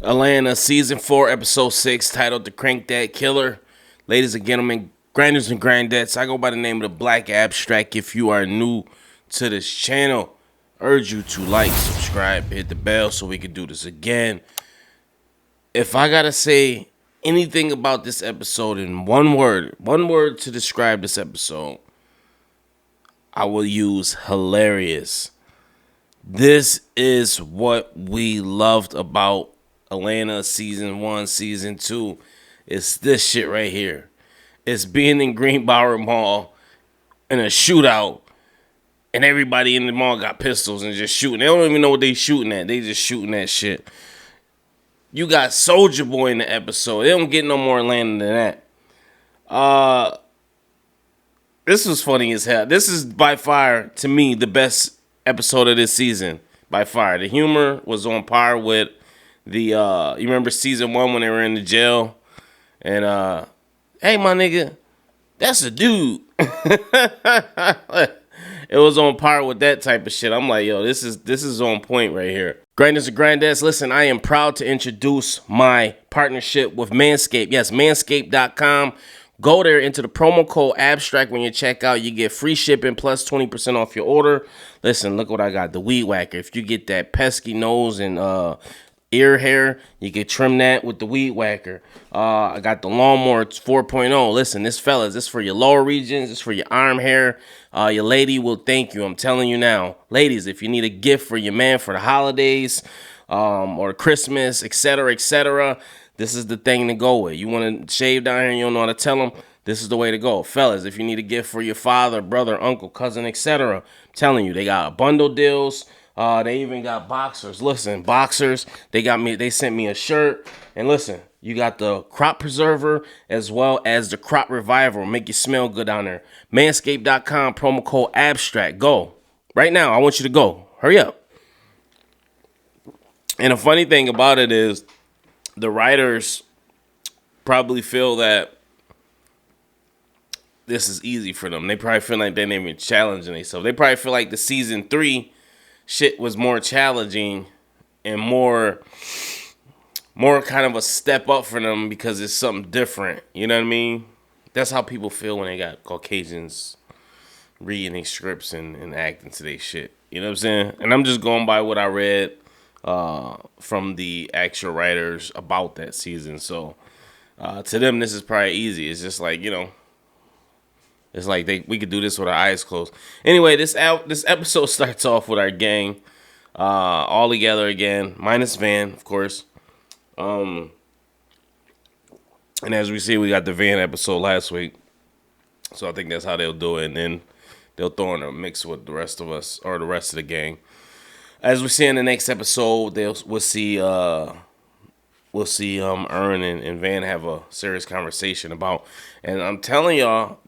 Atlanta, Season 4, Episode 6, titled The Crank That Killer. Ladies and gentlemen, grinders and grandettes, I go by the name of the Black Abstract. If you are new to this channel, urge you to like, subscribe, hit the bell so we can do this again. If I gotta say anything about this episode in one word to describe this episode, I will use hilarious. This is what we loved about Atlanta Season 1, Season 2. It's this shit right here. It's being in Greenbauer Mall in a shootout, and everybody in the mall got pistols and just shooting. They don't even know what they shooting at. They just shooting that shit. You got Soulja Boy in the episode. They don't get no more Atlanta than that. This was funny as hell. This is by far, to me, the best episode of this season. By far. The humor was on par with the, you remember Season 1 when they were in the jail? And, hey, my nigga, that's a dude. It was on par with that type of shit. I'm like, yo, this is on point right here. Grinders and grandettes, listen, I am proud to introduce my partnership with Manscaped. Yes, manscaped.com. Go there, into the promo code ABSTRACT when you check out. You get free shipping plus 20% off your order. Listen, look what I got, the Weed Whacker. If you get that pesky nose and ear hair, you can trim that with the Weed Whacker. I got the Lawnmower 4.0. Listen, this for your lower regions. It's for your arm hair. Your lady will thank you. I'm telling you now. Ladies, if you need a gift for your man for the holidays or Christmas, etc., this is the thing to go with. You want to shave down here and you don't know how to tell them, this is the way to go. Fellas, if you need a gift for your father, brother, uncle, cousin, etc., I'm telling you, they got bundle deals. They even got boxers. Listen, boxers, they sent me a shirt. And listen, you got the crop preserver as well as the crop reviver. Make you smell good down there. Manscaped.com, promo code ABSTRACT. Go. Right now, I want you to go. Hurry up. And the funny thing about it is, the writers probably feel that this is easy for them. They probably feel like they're not even challenging themselves. They probably feel like the Season 3 shit was more challenging and more kind of a step up for them because it's something different. You know what I mean? That's how people feel when they got Caucasians reading their scripts and acting to their shit. You know what I'm saying? And I'm just going by what I read from the actual writers about that season. So to them, this is probably easy. It's just like, you know, it's like we could do this with our eyes closed. Anyway, this episode starts off with our gang all together again, minus Van, of course. And as we see, we got the Van episode last week. So I think that's how they'll do it. And then they'll throw in a mix with the rest of us, or the rest of the gang. As we see in the next episode, we'll see Earn and Van have a serious conversation about. And I'm telling y'all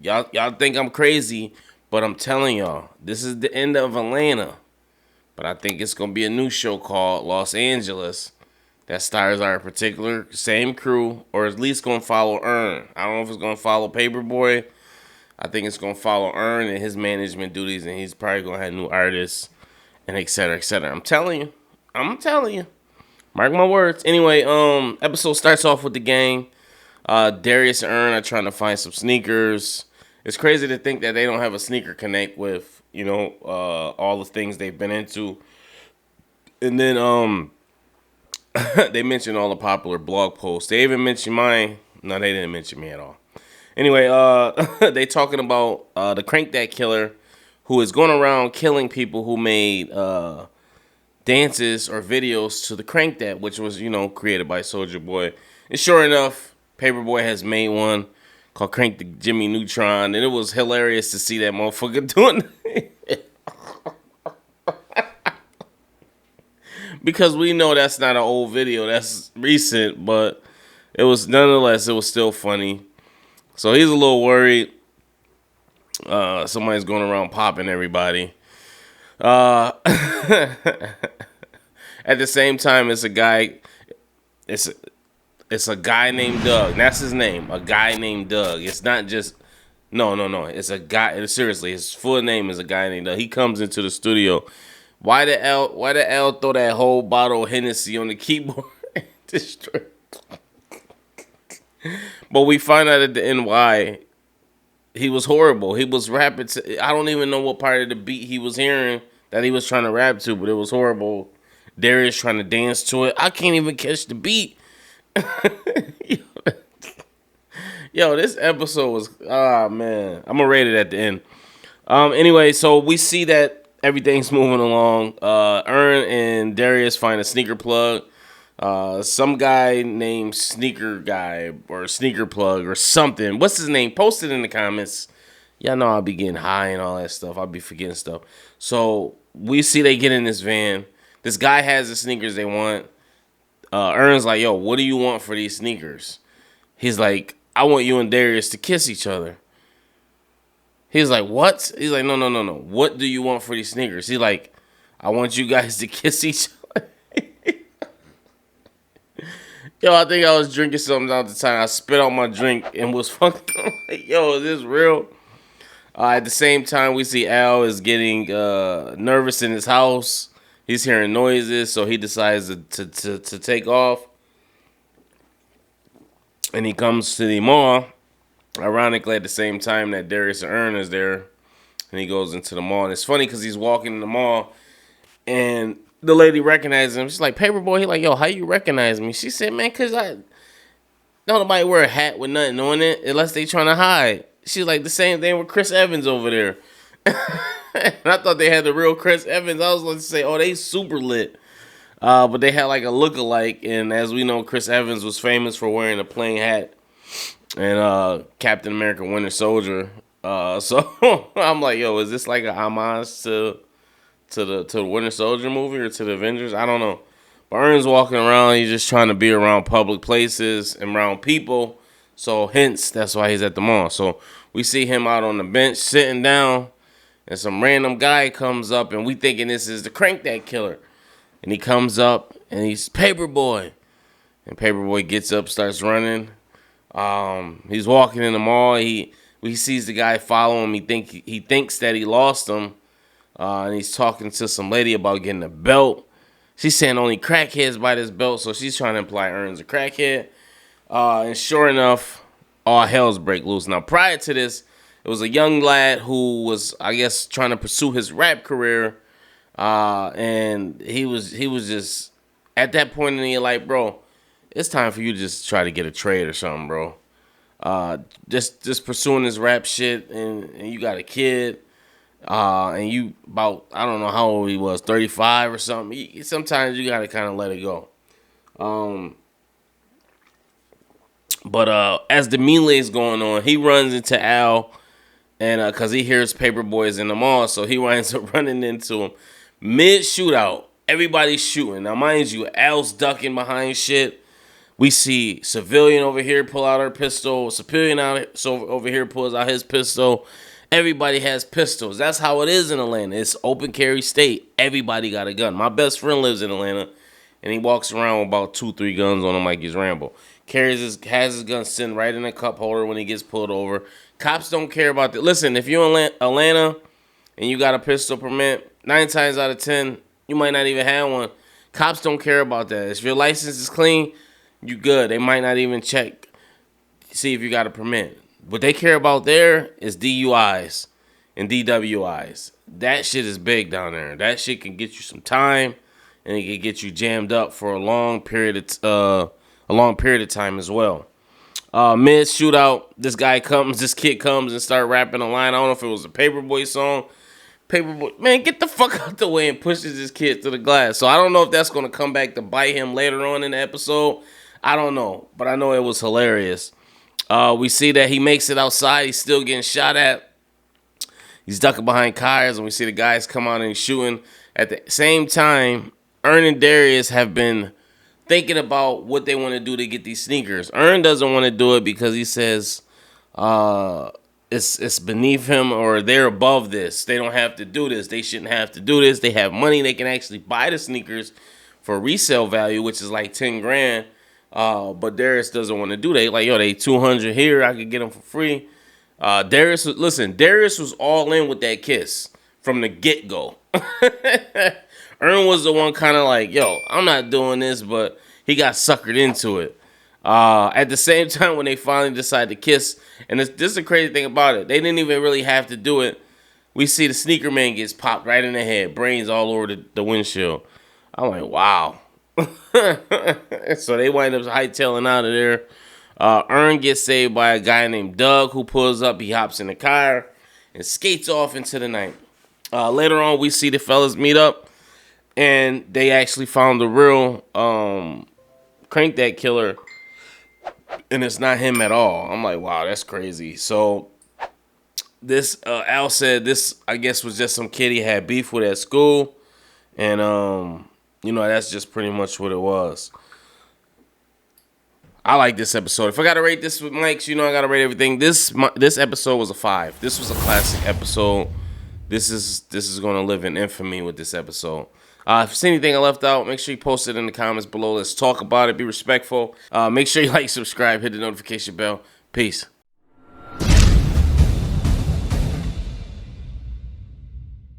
think I'm crazy, but I'm telling y'all, this is the end of Atlanta. But I think it's gonna be a new show called Los Angeles that stars our particular same crew, or at least gonna follow Earn. I don't know if it's gonna follow Paperboy. I think it's gonna follow Earn and his management duties, and he's probably gonna have new artists. And etc. I'm telling you. Mark my words. Anyway, episode starts off with the gang. Darius and Earn are trying to find some sneakers. It's crazy to think that they don't have a sneaker connect with, you know, all the things they've been into. And then they mentioned all the popular blog posts. They even mentioned mine. No, they didn't mention me at all. Anyway, they talking about the Crank That Killer, who is going around killing people who made dances or videos to the Crank That, which was, you know, created by Soulja Boy. And sure enough, Paperboy has made one called Crank the Jimmy Neutron, and it was hilarious to see that motherfucker doing it. Because we know that's not an old video, that's recent, but it was, nonetheless, it was still funny. So he's a little worried. Somebody's going around popping everybody. At the same time, it's a guy. It's a guy named Doug. That's his name. A guy named Doug. It's not just. No. It's a guy. Seriously, his full name is a guy named Doug. He comes into the studio. Why the L throw that whole bottle of Hennessy on the keyboard? Destroy. But we find out at the end why he was horrible. He was rapping to, I don't even know what part of the beat he was hearing that he was trying to rap to, but it was horrible. Darius trying to dance to it. I can't even catch the beat. Yo, this episode was, man. I'm gonna rate it at the end. Anyway, so we see that everything's moving along. Ern and Darius find a sneaker plug. Some guy named Sneaker Guy or Sneaker Plug or something. What's his name? Post it in the comments. Y'all know I'll be getting high and all that stuff. I'll be forgetting stuff. So we see they get in this van. This guy has the sneakers they want. Ern's like, yo, what do you want for these sneakers? He's like, I want you and Darius to kiss each other. He's like, what? He's like, no. What do you want for these sneakers? He's like, I want you guys to kiss each other. Yo, I think I was drinking something at the time. I spit out my drink and was fucking like, yo, is this real? At the same time, we see Al is getting nervous in his house. He's hearing noises, so he decides to take off. And he comes to the mall, ironically at the same time that Darius and Ern is there. And he goes into the mall. And it's funny because he's walking in the mall, and the lady recognizes him. She's like, Paperboy. He's like, yo, how you recognize me? She said, man, because don't nobody wear a hat with nothing on it unless they trying to hide. She's like, the same thing with Chris Evans over there. And I thought they had the real Chris Evans. I was going to say, oh, they super lit. But they had like a look-alike. And as we know, Chris Evans was famous for wearing a plain hat and Captain America Winter Soldier. So I'm like, yo, is this like a homage to the Winter Soldier movie or to the Avengers? I don't know. But Ern's walking around. He's just trying to be around public places and around people. So hence, that's why he's at the mall. So we see him out on the bench sitting down. And some random guy comes up. And we thinking this is the Crank That Killer. And he comes up and he's Paperboy. And Paperboy gets up, starts running. He's walking in the mall. He sees the guy follow him. He thinks that he lost him. And he's talking to some lady about getting a belt. She's saying only crackheads buy this belt, so she's trying to imply Ern's a crackhead. And sure enough, all hell's break loose. Now, prior to this, it was a young lad who was, I guess, trying to pursue his rap career. And he was just, at that point in your life, bro, it's time for you to just try to get a trade or something, bro. Just pursuing this rap shit, and you got a kid. And you about, I don't know how old he was, 35 or something. Sometimes you gotta kind of let it go. But as the melee is going on, he runs into Al, and because he hears Paperboys in the mall, so he winds up running into him. Mid shootout, everybody's shooting. Now, mind you, Al's ducking behind shit. We see Civilian over here pull out her pistol. Civilian over here pulls out his pistol. Everybody has pistols. That's how it is in Atlanta. It's open carry state. Everybody got a gun. My best friend lives in Atlanta, and he walks around with about 2-3 guns on him like he's Rambo. Has his gun sitting right in a cup holder when he gets pulled over. Cops don't care about that. Listen, if you're in Atlanta and you got a pistol permit, 9 times out of 10, you might not even have one. Cops don't care about that. If your license is clean, you good. They might not even check, see if you got a permit. What they care about there is DUIs and DWIs. That shit is big down there. That shit can get you some time, and it can get you jammed up for a long period of time as well. Mid shootout, this kid comes and start rapping a line. I don't know if it was a Paperboy song. Paperboy, man, get the fuck out the way, and pushes this kid to the glass. So I don't know if that's gonna come back to bite him later on in the episode. I don't know, but I know it was hilarious. We see that he makes it outside. He's still getting shot at. He's ducking behind cars, and we see the guys come out and shooting. At the same time, Ern and Darius have been thinking about what they want to do to get these sneakers. Ern doesn't want to do it because he says it's beneath him, or they're above this. They don't have to do this. They shouldn't have to do this. They have money. They can actually buy the sneakers for resale value, which is like 10 grand. But Darius doesn't want to do that. Like, yo, they 200 here. I could get them for free. Darius was all in with that kiss from the get-go. Ern was the one kind of like, yo, I'm not doing this, but he got suckered into it. At the same time, when they finally decide to kiss, and this is the crazy thing about it, they didn't even really have to do it. We see the sneaker man gets popped right in the head, brains all over the windshield. I'm like, wow. So they wind up hightailing out of there. Earn gets saved by a guy named Doug, who pulls up. He hops in the car and skates off into the night. Later on, we see the fellas meet up, and they actually found the real Crank That killer, and it's not him at all. I'm like, wow, that's crazy. So this Al said this, I guess, was just some kid he had beef with at school, and you know, that's just pretty much what it was. I like this episode. If I gotta rate this with mics, you know I gotta rate everything. This episode was a 5. This was a classic episode. This is gonna live in infamy with this episode. If there's anything I left out, make sure you post it in the comments below. Let's talk about it. Be respectful. Make sure you like, subscribe, hit the notification bell. Peace.